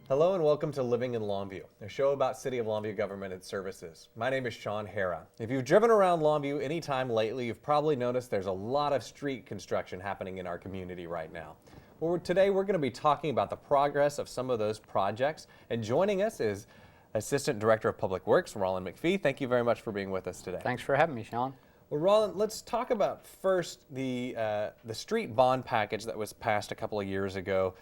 Hello and welcome to Living in Longview, a show about City of Longview government and services. My name is Shawn Hara. If you've driven around Longview any time lately, you've probably noticed there's a lot of street construction happening in our community right now. Well, today we're going to be talking about the progress of some of those projects, and joining us is Assistant Director of Public Works, Rolin McPhee. Thank you very much for being with us today. Thanks for having me, Shawn. Well, Rolin, let's talk about first the street bond package that was passed a couple of years ago,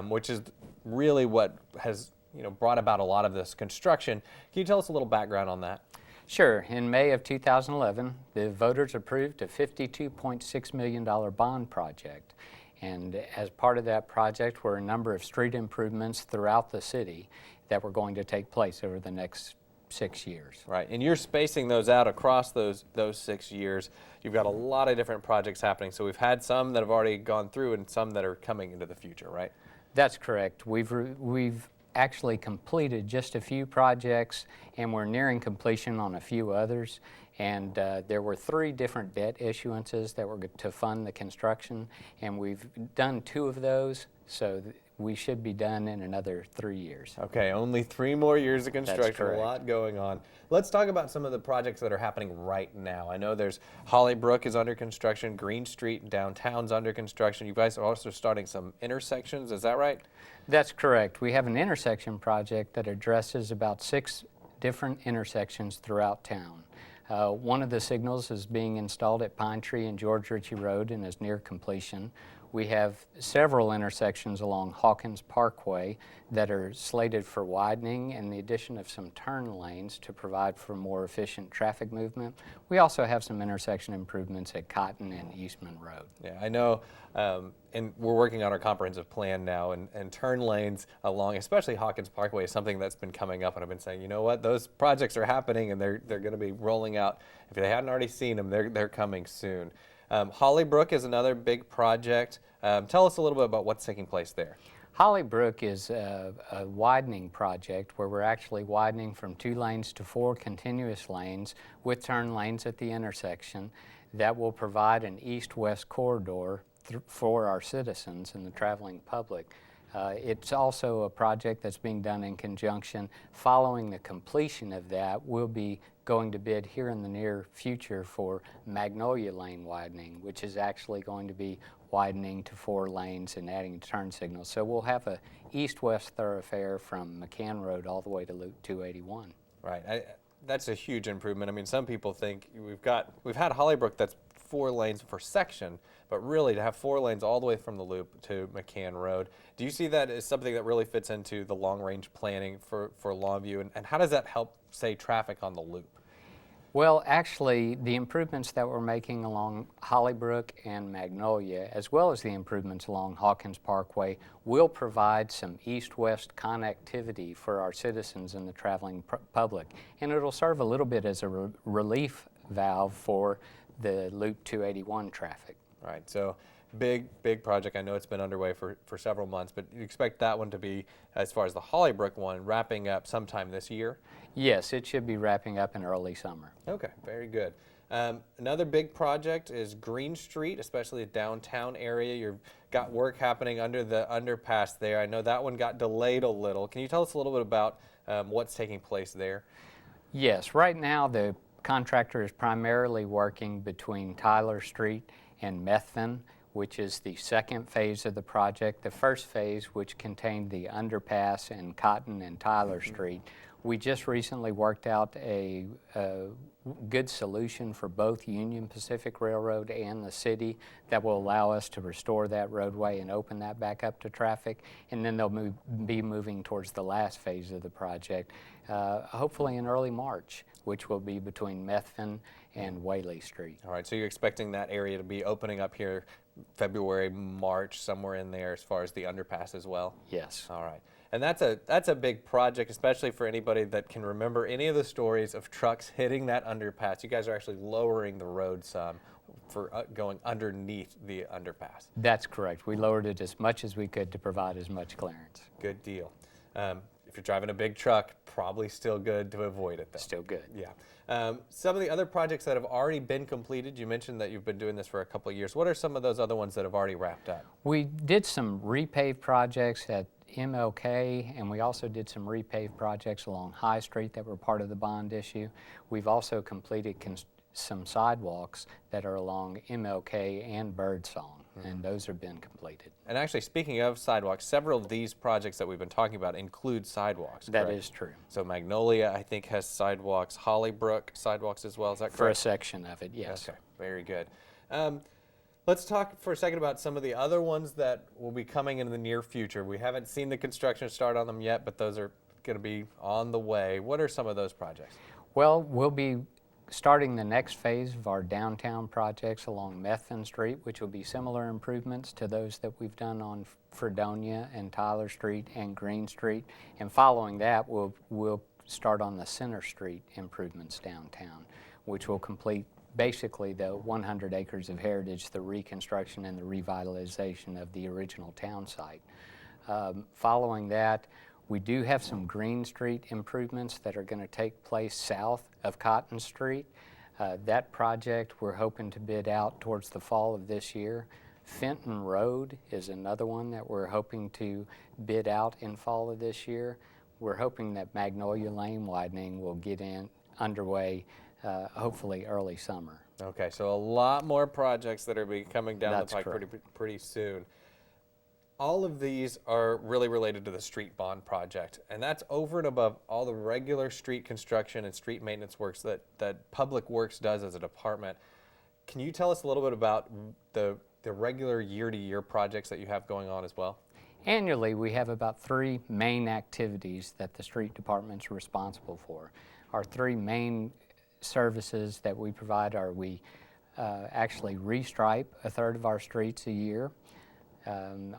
which is really what has brought about a lot of this construction. Can you tell us a little background on that? Sure. In May of 2011, the voters approved a $52.6 million bond project. And as part of that project were a number of street improvements throughout the city that were going to take place over the next 6 years. Right, and you're spacing those out across those 6 years. You've got a lot of different projects happening, so we've had some that have already gone through and some that are coming into the future, right? That's correct. We've actually completed just a few projects, and we're nearing completion on a few others. And there were 3 different debt issuances that were to fund the construction, and we've done 2 of those, so we should be done in another 3 years. Okay, only 3 more years of construction. That's correct. A lot going on. Let's talk about some of the projects that are happening right now. I know there's Hollybrook is under construction, Green Street downtown's under construction. You guys are also starting some intersections, is that right? That's correct. We have an intersection project that addresses about 6 different intersections throughout town. One of the signals is being installed at Pine Tree and George Ritchie Road and is near completion. We have several intersections along Hawkins Parkway that are slated for widening and the addition of some turn lanes to provide for more efficient traffic movement. We also have some intersection improvements at Cotton and Eastman Road. Yeah, I know, and we're working on our comprehensive plan now, and turn lanes along, especially Hawkins Parkway, is something that's been coming up, and I've been saying, you know what, those projects are happening and they're going to be rolling out. If they hadn't already seen them, they're coming soon. Hollybrook is another big project. Tell us a little bit about what's taking place there. Hollybrook is a widening project where we're actually widening from 2 lanes to 4 continuous lanes with turn lanes at the intersection that will provide an east-west corridor for our citizens and the traveling public. It's also a project that's being done in conjunction. Following the completion of that, we'll be going to bid here in the near future for Magnolia Lane widening, which is actually going to be widening to 4 lanes and adding turn signals. So we'll have a east-west thoroughfare from McCann Road all the way to Loop 281. Right, that's a huge improvement. I mean, some people think we've had Hollybrook that's 4 lanes per section, but really to have 4 lanes all the way from the Loop to McCann Road. Do you see that as something that really fits into the long-range planning for Longview, and how does that help, say, traffic on the Loop? Well, actually, the improvements that we're making along Hollybrook and Magnolia, as well as the improvements along Hawkins Parkway, will provide some east-west connectivity for our citizens and the traveling public. And it'll serve a little bit as a relief valve for the Loop 281 traffic. Right, so big project. I know it's been underway for several months, but you expect that one to be, as far as the Hollybrook one, wrapping up sometime this year? Yes, it should be wrapping up in early summer. Okay, very good. Another big project is Green Street, especially the downtown area. You've got work happening under the underpass there. I know that one got delayed a little. Can you tell us a little bit about what's taking place there? Yes, right now the contractor is primarily working between Tyler Street and Methvin, which is the second phase of the project. The first phase, which contained the underpass and Cotton and Tyler Street, we just recently worked out a good solution for both Union Pacific Railroad and the city that will allow us to restore that roadway and open that back up to traffic. And then they'll be moving towards the last phase of the project, hopefully in early March, which will be between Methvin and Whaley Street. All right, so you're expecting that area to be opening up here February, March, somewhere in there as far as the underpass as well? Yes. All right. And that's a big project, especially for anybody that can remember any of the stories of trucks hitting that underpass. You guys are actually lowering the road some for going underneath the underpass. That's correct. We lowered it as much as we could to provide as much clearance. Good deal. If you're driving a big truck, probably still good to avoid it, though. Still good. Yeah. Some of the other projects that have already been completed, you mentioned that you've been doing this for a couple of years. What are some of those other ones that have already wrapped up? We did some repave projects at MLK, and we also did some repave projects along High Street that were part of the bond issue. We've also completed some sidewalks that are along MLK and Birdsong, and those have been completed. And actually, speaking of sidewalks, several of these projects that we've been talking about include sidewalks. That correct? is true. So Magnolia, I think, has sidewalks. Hollybrook sidewalks as well. Is that correct? For a section of it, yes. Okay, very good. Let's talk for a second about some of the other ones that will be coming in the near future. We haven't seen the construction start on them yet, but those are going to be on the way. What are some of those projects? Well, we'll be starting the next phase of our downtown projects along Methven Street, which will be similar improvements to those that we've done on Fredonia and Tyler Street and Green Street. And following that, we'll start on the Center Street improvements downtown, which will complete basically the 100 acres of heritage, the reconstruction and the revitalization of the original town site. Following that, we do have some Green Street improvements that are going to take place south of Cotton Street. That project we're hoping to bid out towards the fall of this year. Fenton Road is another one that we're hoping to bid out in fall of this year. We're hoping that Magnolia Lane widening will get underway hopefully early summer. Okay, so a lot more projects that are be coming down That's the pike correct. pretty soon. All of these are really related to the street bond project, and that's over and above all the regular street construction and street maintenance works that Public Works does as a department. Can you tell us a little bit about the regular year-to-year projects that you have going on as well? Annually, we have about 3 main activities that the street department's responsible for. Our 3 main services that we provide are we actually restripe a third of our streets a year.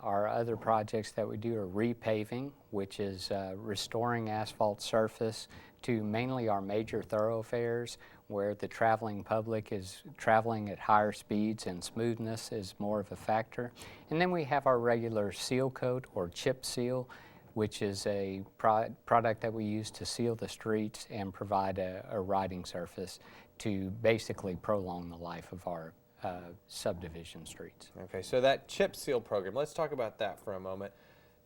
Our other projects that we do are repaving, which is restoring asphalt surface to mainly our major thoroughfares where the traveling public is traveling at higher speeds and smoothness is more of a factor. And then we have our regular seal coat or chip seal, which is a product that we use to seal the streets and provide a riding surface to basically prolong the life of our subdivision streets. Okay, so that chip seal program, let's talk about that for a moment.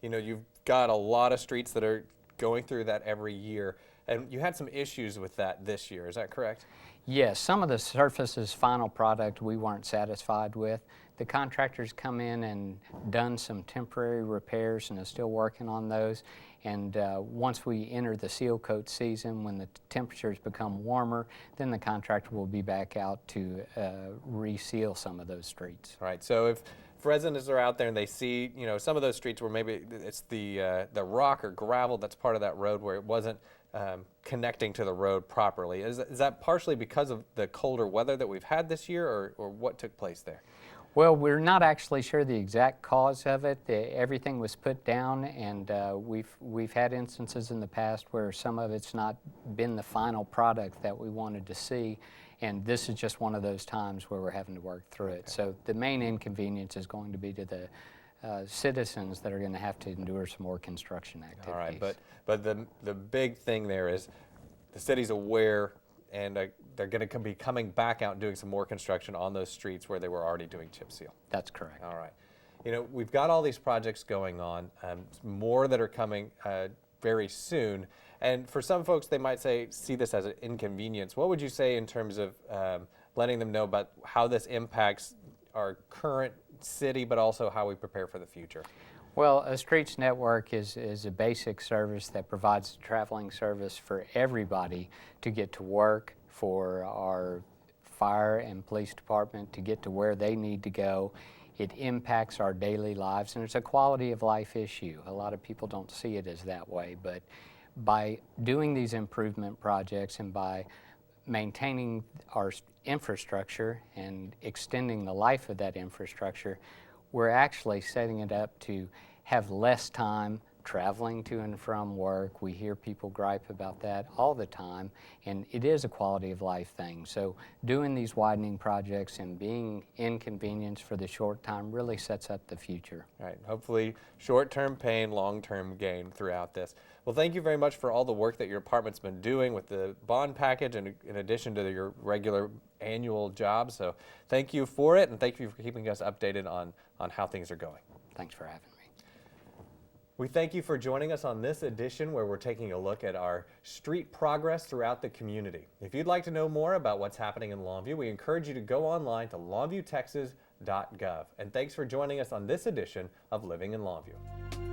You know, you've got a lot of streets that are going through that every year, and you had some issues with that this year, is that correct? Yes, some of the surface's final product we weren't satisfied with. The contractors come in and done some temporary repairs and are still working on those. And once we enter the seal coat season, when the temperatures become warmer, then the contractor will be back out to reseal some of those streets. All right, so if residents are out there and they see, you know, some of those streets where maybe it's the rock or gravel that's part of that road where it wasn't connecting to the road properly, is that partially because of the colder weather that we've had this year, or what took place there? Well, we're not actually sure the exact cause of it. Everything was put down, and we've had instances in the past where some of it's not been the final product that we wanted to see, and this is just one of those times where we're having to work through it. So the main inconvenience is going to be to the citizens that are going to have to endure some more construction activities. All right, but the big thing there is the city's aware, and they're going to be coming back out and doing some more construction on those streets where they were already doing chip seal. That's correct. All right. You know, we've got all these projects going on, more that are coming very soon. And for some folks, they might see this as an inconvenience. What would you say in terms of letting them know about how this impacts our current city, but also how we prepare for the future? Well, a streets network is a basic service that provides a traveling service for everybody to get to work, for our fire and police department to get to where they need to go. It impacts our daily lives, and it's a quality of life issue. A lot of people don't see it as that way, but by doing these improvement projects and by maintaining our infrastructure and extending the life of that infrastructure, we're actually setting it up to have less time traveling to and from work. We hear people gripe about that all the time, and it is a quality of life thing. So doing these widening projects and being inconvenienced for the short time really sets up the future. Right. Hopefully short-term pain, long-term gain throughout this. Well, thank you very much for all the work that your department's been doing with the bond package and in addition to your regular annual job. So thank you for it, and thank you for keeping us updated on how things are going. Thanks for having me. We thank you for joining us on this edition where we're taking a look at our street progress throughout the community. If you'd like to know more about what's happening in Longview, we encourage you to go online to longviewtexas.gov. And thanks for joining us on this edition of Living in Longview.